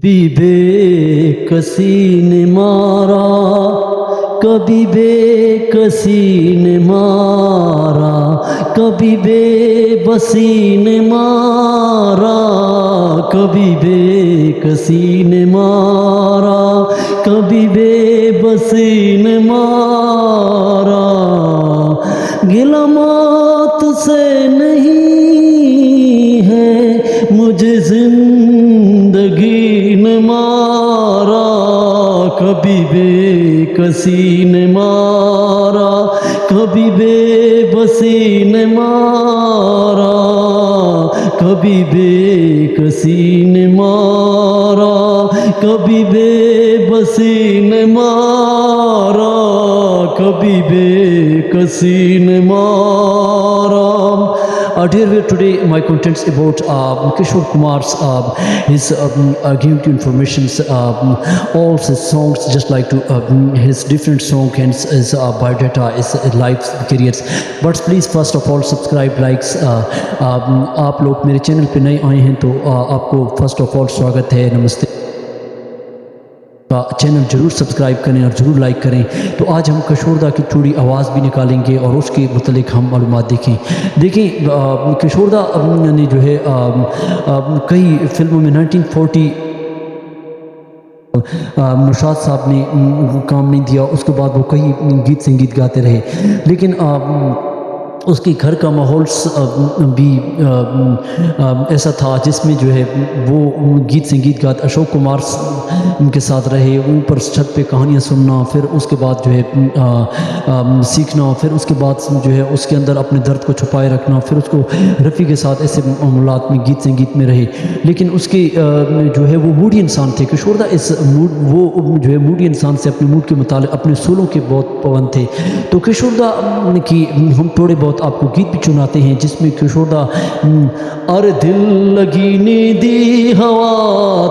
कभी बेकसी ने मारा, कभी बेकसी ने मारा, कभी बेबसी ने मारा, कभी बेकसी ने मारा, कभी बेबसी ने मारा। गिला मौत से नहीं है, मुझे जिंदगी ने मारा। कभी बेकसी ने मारा, कभी बेबसी ने मारा, कभी बेकसी ने मारा, कभी बेबसी ने मारा, कभी बेकसी ने मारा। Dear viewer, today my contents about Kishore Kumar's his giving to informations all his songs, just like to his different song and his biodata, his life careers. But please first of all subscribe, likes. आप लोग मेरे channel पे नए आए हैं तो आपको first of all स्वागत है, नमस्ते। चैनल जरूर सब्सक्राइब करें और ज़रूर लाइक करें। तो आज हम किशोरदा की थोड़ी आवाज़ भी निकालेंगे और उसके मुतलिक हम मालूमात देखें। किशोरदा ने जो है कई फिल्मों में 1940 नौशाद साहब ने काम नहीं दिया, उसके बाद वो कई गीत संगीत गाते रहे, लेकिन उसके घर का माहौल भी ऐसा था जिसमें जो है वो गीत संगीत गाते अशोक कुमार उनके साथ रहे, ऊपर छत पे कहानियाँ सुनना, फिर उसके बाद जो है सीखना, फिर उसके बाद जो है उसके अंदर अपने दर्द को छुपाए रखना, फिर उसको रफ़ी के साथ ऐसे मामलात में गीत संगीत में रहे। लेकिन उसके जो है वो मूडी इंसान थे। किशोरदा इस मूड वो जो है मूडी इंसान से अपने मूड के मुताबिक अपने सोलों के बहुत पाबंद थे। तो किशोरदा की हम थोड़े बहुत आपको गीत भी सुनाते हैं जिसमें किशोरदा अरे दिल लगी ने दी हवा,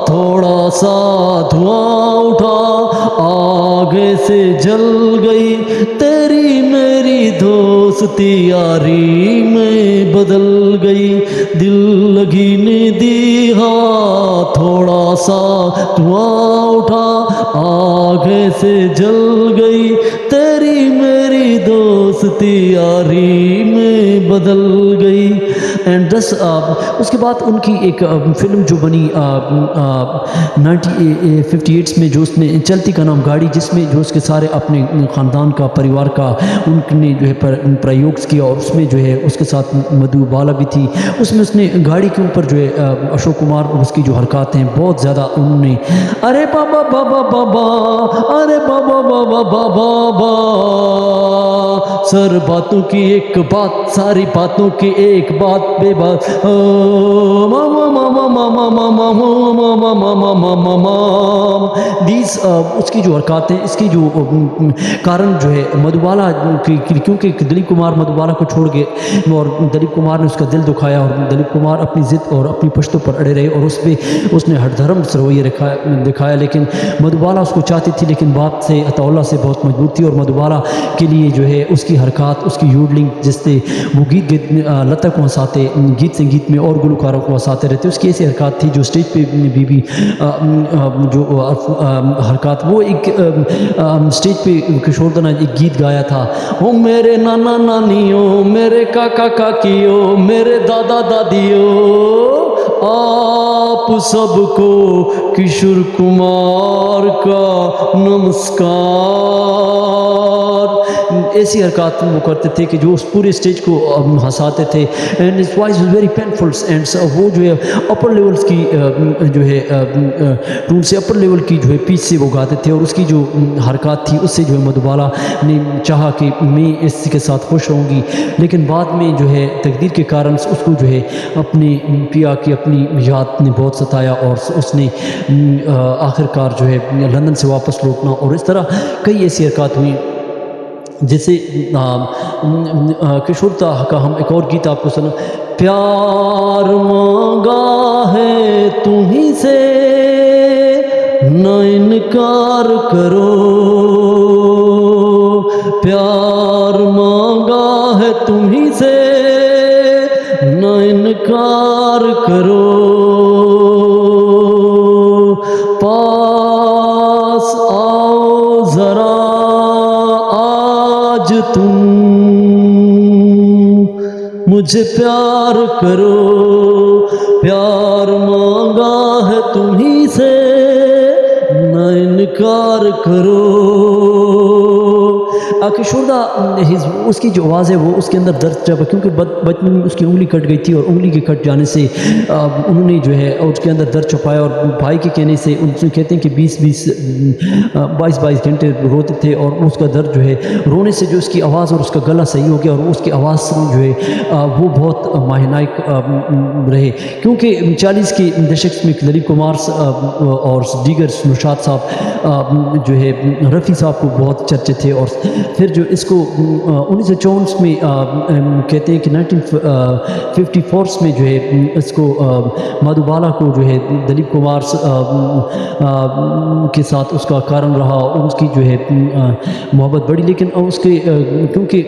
थोड़ा सा धुआं उठा, आगे से जल गई तेरी मेरी दोस्ती, यारी में बदल गई। दिल लगी ने दी हवा, थोड़ा सा धुआं उठा, आगे से जल गई तेरी मेरी दोस्ती, यारी में बदल गई। एंड दस उसके बाद उनकी एक फिल्म जो बनी 1958 में, जो उसमें चलती का नाम गाड़ी, जिसमें जो उसके सारे अपने ख़ानदान का परिवार का उनने जो है प्रयोग किया, और उसमें जो है उसके साथ मधुबाला भी थी। उसमें उसने गाड़ी के ऊपर जो है अशोक कुमार उसकी जो हरकत हैं बहुत ज़्यादा उन्होंने अरे बाबा बाबा बाबा, अरे बाबा बाबा बाबा बा, सर बातों की एक बात, सारी बातों की एक बात बेबात, मामा मामा मामा मामा मामा मामा मामा। दीज उसकी जो हरकत हैं, इसकी जो कारण जो है मधुबाला क्योंकि दिलीप कुमार मधुबाला को छोड़ गए और दिलीप कुमार ने उसका दिल दुखाया, और दिलीप कुमार अपनी ज़िद और अपनी पश्तों पर अड़े रहे, और उस पर उसने हर धर्म रवैया दिखाया। लेकिन मधुबाला उसको चाहती थी, लेकिन बाप से अतौला से बहुत मजबूत थी, और मधुबाला के लिए जो है उसकी हरकत, उसकी यूडलिंग, जिससे वो गीत लता को हंसाते, गीत संगीत में और गुलकारों को हंसाते रहते, उसकी ऐसी हरकत थी जो स्टेज पे भी जो हरकत, वो एक स्टेज पे किशोरदा ने एक गीत गाया था, ओ मेरे नाना नानियों, मेरे काका काकियों, मेरे दादा दादियों, आप सबको किशोर कुमार का नमस्कार। ऐसी हरकत वो करते थे कि जो उस पूरे स्टेज को हंसाते थे। एंड इस voice is very painful, and वो जो है अपर लेवल्स की जो है टून से अपर लेवल की जो है पीच से वो गाते थे, और उसकी जो हरकत थी उससे जो है मधुबाला ने चाहा कि मैं इसके साथ खुश रहूँगी, लेकिन बाद में जो है तकदीर के कारण उसको जो है अपने पिया की अपनी याद ने बहुत सताया, और उसने आखिरकार जो है लंदन से वापस लौटना, और इस तरह कई ऐसी हरकत हुई। जैसे किशोरदा का हम एक और गीत आपको सुना, प्यार मांगा है तुम्हीं से न इनकार करो, प्यार मांगा है तुम्हीं से न इनकार करो, पास आओ ज़रा आज तुम, मुझे प्यार करो, प्यार मांगा है तुम्ही से, न इनकार करो। किशोरदा उसकी जो आवाज़ है वो उसके अंदर दर्द जब, क्योंकि बचपन में उसकी उंगली कट गई थी और उंगली के कट जाने से उन्होंने जो है उसके अंदर दर्द छुपाया, और भाई के कहने से उनसे कहते हैं कि 22 घंटे रोते थे, और उसका दर्द जो है रोने से जो उसकी आवाज़ और उसका गला सही हो गया, और उसकी आवाज़ जो है वो बहुत माहिनाइक रहे, क्योंकि 40 के दशक में दिलीप कुमार और दीगर नुशाद साहब जो है रफ़ी साहब को बहुत चर्चे थे। और फिर जो इसको 1954 में कहते हैं कि 1954 में जो है इसको मधुबाला को जो है दिलीप कुमार के साथ उसका कारण रहा, उसकी जो है मोहब्बत बढ़ी, लेकिन उसके क्योंकि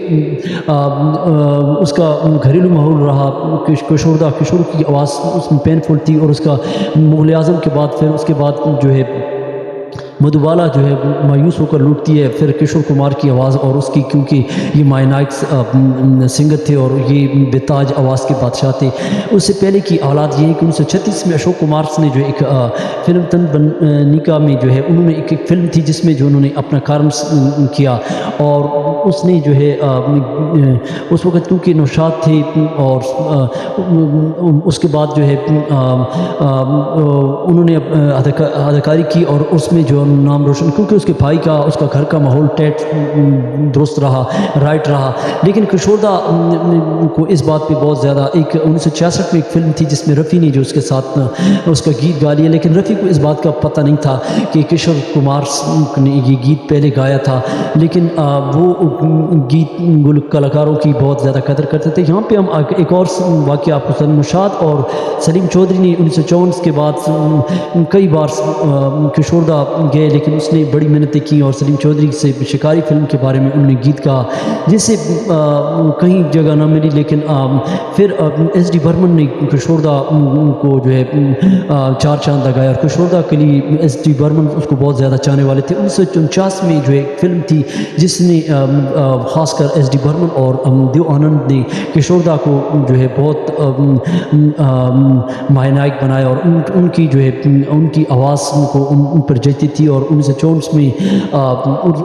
उसका घरेलू माहौल रहा, किशोर की आवाज़ उसमें पेनफुल थी, और उसका मुग़ल आज़म के बाद फिर उसके बाद जो है मधुबाला जो है मायूस होकर लूटती है, फिर किशोर कुमार की आवाज़ और उसकी, क्योंकि ये मायनाइक सिंगर थे और ये बेताज आवाज़ के बादशाह थे। उससे पहले की औलाद ये है कि 1936 में अशोक कुमार ने जो एक फिल्म तन बनिका में जो है उन्होंने एक फ़िल्म थी जिसमें जो उन्होंने अपना कारण किया, और उसने जो है उस वक़्त क्योंकि नौशाद थे, और उसके बाद जो है उन्होंने अदाकारी की, और उसमें जो नाम रोशन, क्योंकि उसके भाई का उसका घर का माहौल टेट दुरुस्त रहा, राइट रहा, लेकिन किशोरदा को इस बात पे बहुत ज़्यादा, एक 1966 में एक फ़िल्म थी जिसमें रफ़ी ने जो उसके साथ उसका गीत गा लिया, लेकिन रफ़ी को इस बात का पता नहीं था कि किशोर कुमार ने ये गीत पहले गाया था, लेकिन वो गीत कलाकारों की बहुत ज़्यादा कदर करते थे। यहाँ पे हम एक और वाक़या आपको सलीम नुशाद और सलीम चौधरी ने 1954 के बाद कई बार किशोरदा गए, लेकिन उसने बड़ी मेहनतें की, और सलीम चौधरी से शिकारी फ़िल्म के बारे में उन्होंने गीत कहा जिससे कहीं जगह ना मिली, लेकिन फिर एस डी बर्मन ने किशोरदा को जो है चार चांद लगाया, और किशोरदा के लिए एस डी बर्मन उसको बहुत ज़्यादा चाहने वाले थे। 1949 में जो एक फ़िल्म थी जिसने ख़ासकर एस डी बर्मन और देव आनंद ने किशोरदा को जो है बहुत मायनाइक बनाया, और उनकी जो है उनकी आवाज़ को उन पर जचती थी, और 1954 में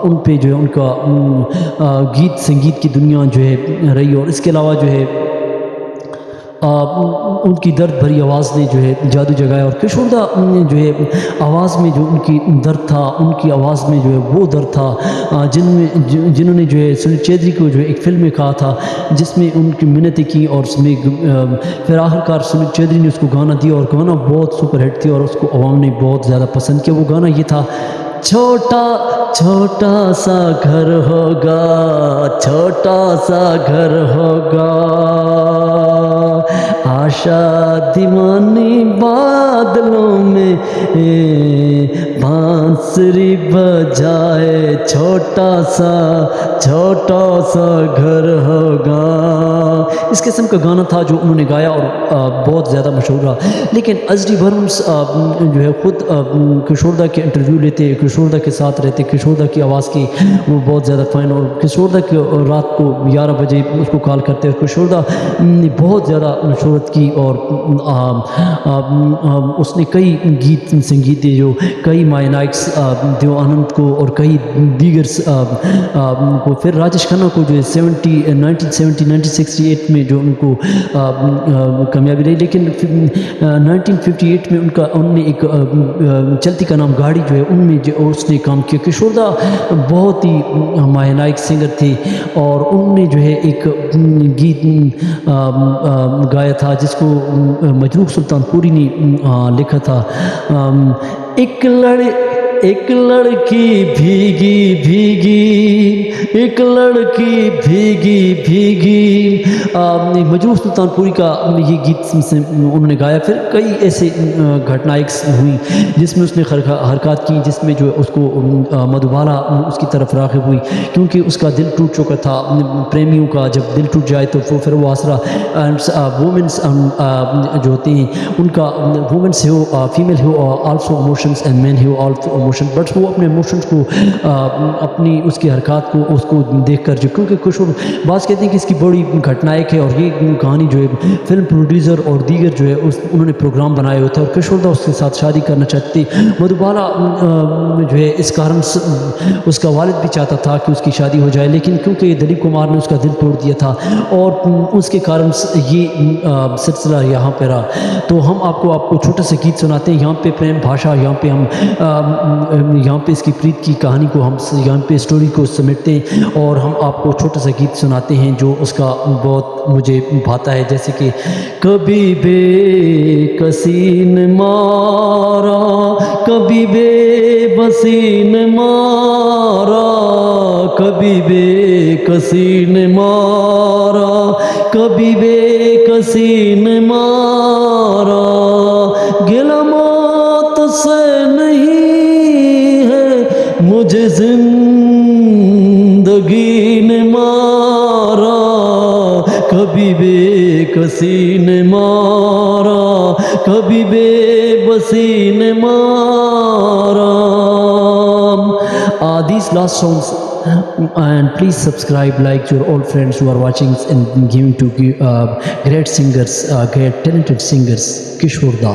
उन पे जो है उनका गीत संगीत की दुनिया जो है रही। और इसके अलावा जो है उनकी दर्द भरी आवाज़ ने जो है जादू जगाया, और किशोरदा ने जो है आवाज़ में जो उनकी दर्द था, उनकी आवाज़ में जो है वो दर्द था जिन्होंने जो है सुनील चौधरी को जो है एक फ़िल्म में कहा था जिसमें उनकी मिन्नतें की, और उसमें फिर आखिरकार सुनील चौधरी ने उसको गाना दिया, और गाना बहुत सुपर हिट थी और उसको आवाम ने बहुत ज़्यादा पसंद किया। वो गाना ये था, छोटा छोटा सा घर होगा, छोटा सा घर होगा, आशा दीवानी बादलों में बांसुरी बजाए, छोटा सा घर होगा। इस किस्म का गाना था जो उन्होंने गाया और बहुत ज़्यादा मशहूर रहा। लेकिन एस डी बर्मन जो है ख़ुद किशोरदा के इंटरव्यू लेते, किशोरदा के साथ रहते, किशोरदा की आवाज़ की वो बहुत ज़्यादा फ़ैन, और किशोरदा के रात को 11 बजे उसको कॉल करते, और किशोरदा ने बहुत ज़्यादा शोहरत की, और उसने कई गीत संगीत दिए, जो कई मायनाइक्स देव आनंद को और कई दीगर को, फिर राजेश खन्ना को जो है 1968 में जो उनको कामयाबी रही, लेकिन 1958 में उनने एक चलती का नाम गाड़ी जो है उनमें जो उसने काम किया। किशोरदा बहुत ही मायनाइक सिंगर थे, और उनने जो है एक गीत गाया था जिसको मजरूह सुल्तानपुरी ने लिखा था। एक लड़की भीगी भीगी, एक लड़की भीगी भीगी। मजरूह सुल्तानपुरी का ये गीत से उन्होंने गाया। फिर कई ऐसे घटनाएँ हुई जिसमें उसने हरकत की, जिसमें जो है उसको मधुबाला उसकी तरफ राग़िब हुई, क्योंकि उसका दिल टूट चुका था। प्रेमियों का जब दिल टूट जाए तो फिर वो आसरा वुमेंस जो होते हैं उनका, वुमेंस हो फीमेल हो आल्सो इमोशंस एंड मैन हो आल्सो इमोशंस, बट वो अपने इमोशंस को अपनी उसकी हरकत को उसको देख कर, जो क्योंकि कुछ बात कहते हैं कि इसकी बड़ी घटनायक है, और ये कहानी जो है फिल्म प्रोड्यूसर और दीगर जो है उन्होंने प्रोग्राम बनाए हुए थे, और किशोरदा उसके साथ शादी करना चाहती। मधुबाला जो है इस कारण उसका वालिद भी चाहता था कि उसकी शादी हो जाए, लेकिन क्योंकि दिलीप कुमार ने उसका दिल तोड़ दिया था, और उसके कारण ये सिलसिला यहाँ पे रहा। तो हम आपको छोटा सा गीत सुनाते हैं। यहाँ पे प्रेम भाषा, यहाँ पे हम यहाँ पे इसकी प्रीत की कहानी को हम यहाँ पे स्टोरी को समेटते हैं, और हम आपको छोटा सा गीत सुनाते हैं जो उसका बहुत मुझे भाता है। जैसे कि कभी बेकसी ने मारा, कभी बेबसी ने मारा, कभी बेकसी ने मारा, कभी बेकसी ने मारा, गिला मौत से नहीं है मुझे जिंदगी ने मारा, कभी बेकसी ने मारा, कभी बेबसी ने मारा। These last songs, and please subscribe, like your all friends who are watching and giving to great singers, great talented singers, Kishore Da.